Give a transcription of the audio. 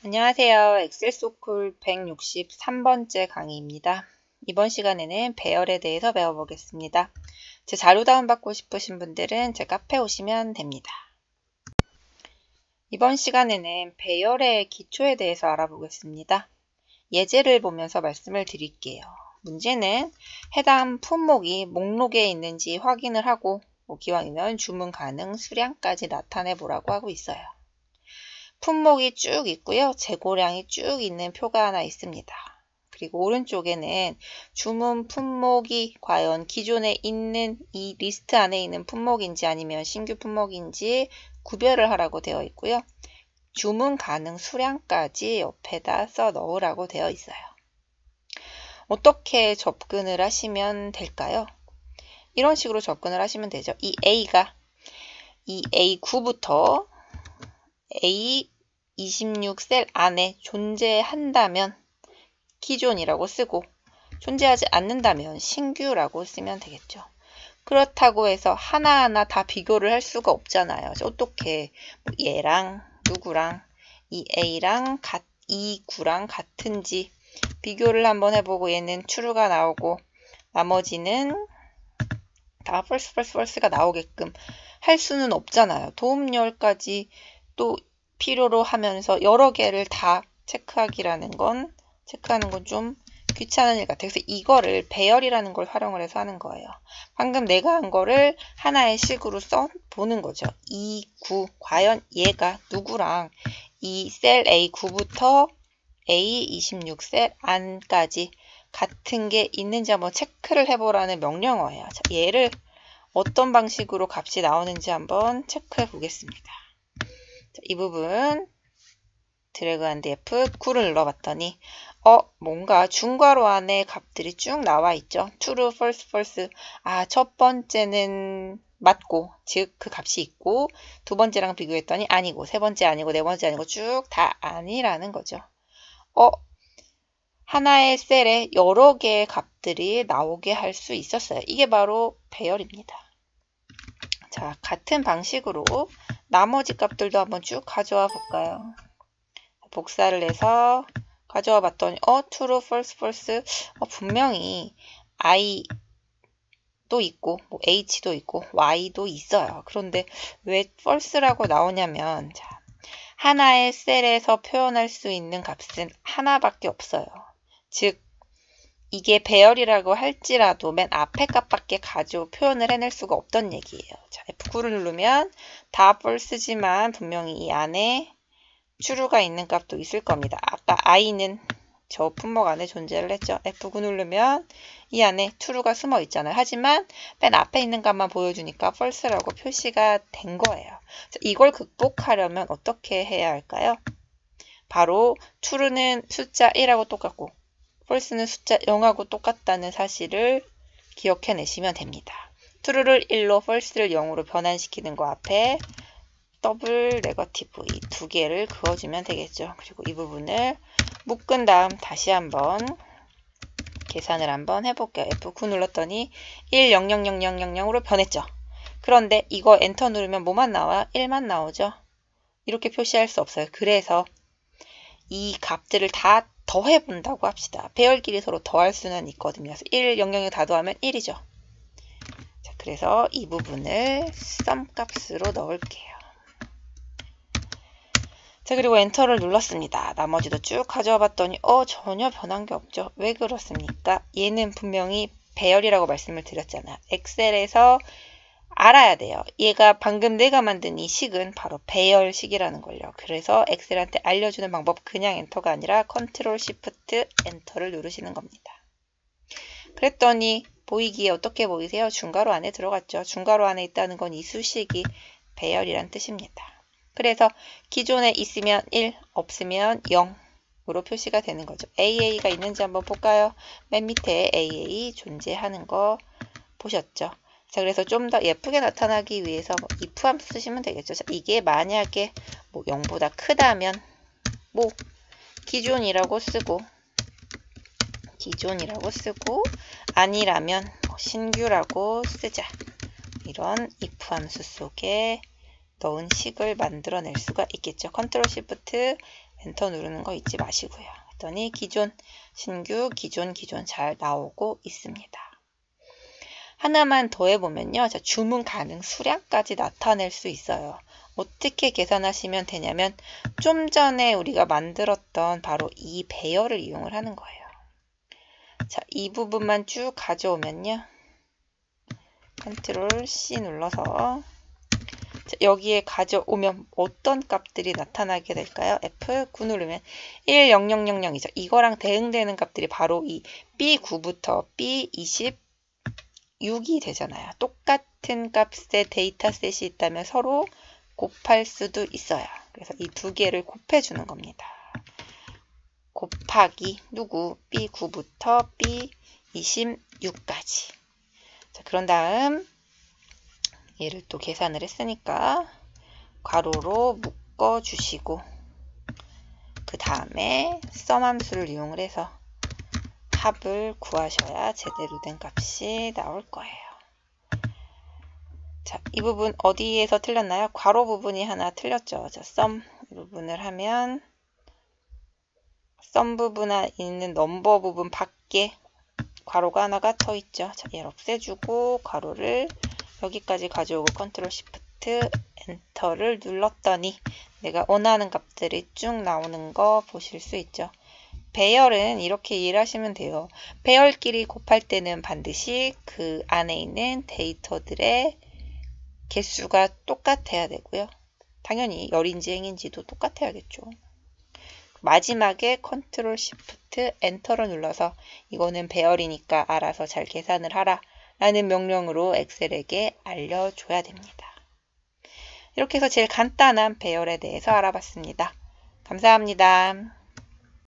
안녕하세요. 엑셀 소쿨 163번째 강의입니다. 이번 시간에는 배열에 대해서 배워보겠습니다. 제 자료 다운받고 싶으신 분들은 제 카페 오시면 됩니다. 이번 시간에는 배열의 기초에 대해서 알아보겠습니다. 예제를 보면서 말씀을 드릴게요. 문제는 해당 품목이 목록에 있는지 확인을 하고 기왕이면 주문 가능 수량까지 나타내 보라고 하고 있어요. 품목이 쭉 있고요. 재고량이 쭉 있는 표가 하나 있습니다. 그리고 오른쪽에는 주문 품목이 과연 기존에 있는 이 리스트 안에 있는 품목인지 아니면 신규 품목인지 구별을 하라고 되어 있고요. 주문 가능 수량까지 옆에다 써 넣으라고 되어 있어요. 어떻게 접근을 하시면 될까요? 이런 식으로 접근을 하시면 되죠. 이 A9부터 A26셀 안에 존재한다면 기존이라고 쓰고 존재하지 않는다면 신규라고 쓰면 되겠죠. 그렇다고 해서 하나하나 다 비교를 할 수가 없잖아요. 어떻게 얘랑 누구랑 이 A랑 이 9랑 같은지 비교를 한번 해보고 얘는 true가 나오고 나머지는 다 false가 나오게끔 할 수는 없잖아요. 도움열까지 또 필요로 하면서 여러 개를 다 체크하는 건 좀 귀찮은 일 같아요. 그래서 이거를 배열이라는 걸 활용을 해서 하는 거예요. 방금 내가 한 거를 하나의 식으로 써보는 거죠. E9, 과연 얘가 누구랑 이 셀 A9부터 A26셀 안까지 같은 게 있는지 한번 체크를 해보라는 명령어예요. 자, 얘를 어떤 방식으로 값이 나오는지 한번 체크해 보겠습니다. 자, 이 부분 드래그 앤드 F9를 눌러봤더니 뭔가 중괄호 안에 값들이 쭉 나와 있죠. true, false. 첫 번째는 맞고, 즉 그 값이 있고 두 번째랑 비교했더니 아니고, 세 번째 아니고, 네 번째 아니고 쭉 다 아니라는 거죠. 하나의 셀에 여러 개의 값들이 나오게 할 수 있었어요. 이게 바로 배열입니다. 자, 같은 방식으로 나머지 값들도 한번 쭉 가져와 볼까요? 복사를 해서 가져와 봤더니 true, false. 분명히 i도 있고 h도 있고 y도 있어요. 그런데 왜 false라고 나오냐면 자, 하나의 셀에서 표현할 수 있는 값은 하나밖에 없어요. 즉 이게 배열이라고 할지라도 맨 앞에 값밖에 가지고 표현을 해낼 수가 없던 얘기예요. 자, F9를 누르면 다 false지만 분명히 이 안에 true가 있는 값도 있을 겁니다. 아까 i는 저 품목 안에 존재를 했죠. F9 누르면 이 안에 true가 숨어 있잖아요. 하지만 맨 앞에 있는 값만 보여주니까 false라고 표시가 된 거예요. 자, 이걸 극복하려면 어떻게 해야 할까요? 바로 true는 숫자 1하고 똑같고 false는 숫자 0하고 똑같다는 사실을 기억해내시면 됩니다. true를 1로 false를 0으로 변환시키는 거 앞에 더블 네거티브 이 두 개를 그어주면 되겠죠. 그리고 이 부분을 묶은 다음 다시 한번 계산을 한번 해볼게요. F9 눌렀더니 1, 0, 0, 0, 0, 0, 0으로 변했죠. 그런데 이거 엔터 누르면 뭐만 나와요? 1만 나오죠. 이렇게 표시할 수 없어요. 그래서 이 값들을 다 더해본다고 합시다. 배열끼리 서로 더할 수는 있거든요. 그래서 1, 0, 0을 다 더하면 1이죠. 자, 그래서 이 부분을 sum 값으로 넣을게요. 자, 그리고 엔터를 눌렀습니다. 나머지도 쭉 가져와 봤더니 전혀 변한 게 없죠. 왜 그렇습니까? 얘는 분명히 배열이라고 말씀을 드렸잖아요. 엑셀에서 알아야 돼요. 얘가 방금 내가 만든 이 식은 바로 배열식이라는 걸요. 그래서 엑셀한테 알려주는 방법 그냥 엔터가 아니라 컨트롤 시프트 엔터를 누르시는 겁니다. 그랬더니 보이기에 어떻게 보이세요? 중괄호 안에 들어갔죠. 중괄호 안에 있다는 건 이 수식이 배열이란 뜻입니다. 그래서 기존에 있으면 1, 없으면 0으로 표시가 되는 거죠. AA가 있는지 한번 볼까요? 맨 밑에 AA 존재하는 거 보셨죠? 자, 그래서 좀 더 예쁘게 나타나기 위해서 if 함수 쓰시면 되겠죠. 자, 이게 만약에 0보다 크다면 기존이라고 쓰고 아니라면 신규라고 쓰자. 이런 if 함수 속에 넣은 식을 만들어낼 수가 있겠죠. 컨트롤 시프트 엔터 누르는 거 잊지 마시고요. 그랬더니 기존, 신규, 기존 잘 나오고 있습니다. 하나만 더 해보면요. 자, 주문 가능 수량까지 나타낼 수 있어요. 어떻게 계산하시면 되냐면 좀 전에 우리가 만들었던 바로 이 배열을 이용을 하는 거예요. 자, 이 부분만 쭉 가져오면요. 컨트롤 C 눌러서 자, 여기에 가져오면 어떤 값들이 나타나게 될까요? F9 누르면 10000이죠. 이거랑 대응되는 값들이 바로 이 B9부터 B26이 되잖아요. 똑같은 값의 데이터셋이 있다면 서로 곱할 수도 있어요. 그래서 이 두 개를 곱해주는 겁니다. 곱하기 누구? B9부터 B26까지. 자, 그런 다음 얘를 또 계산을 했으니까 괄호로 묶어주시고 그 다음에 sum 함수를 이용을 해서 합을 구하셔야 제대로 된 값이 나올 거예요. 자, 이 부분 어디에서 틀렸나요? 괄호 부분이 하나 틀렸죠. 자, sum 이 부분을 하면 sum 부분에 있는 넘버 부분 밖에 괄호가 하나가 더 있죠. 자, 얘를 없애주고 괄호를 여기까지 가져오고 컨트롤 시프트 엔터를 눌렀더니 내가 원하는 값들이 쭉 나오는 거 보실 수 있죠. 배열은 이렇게 이해를 하시면 돼요. 배열끼리 곱할 때는 반드시 그 안에 있는 데이터들의 개수가 똑같아야 되고요. 당연히 열인지 행인지도 똑같아야겠죠. 마지막에 컨트롤 시프트 엔터를 눌러서 이거는 배열이니까 알아서 잘 계산을 하라 라는 명령으로 엑셀에게 알려줘야 됩니다. 이렇게 해서 제일 간단한 배열에 대해서 알아봤습니다. 감사합니다.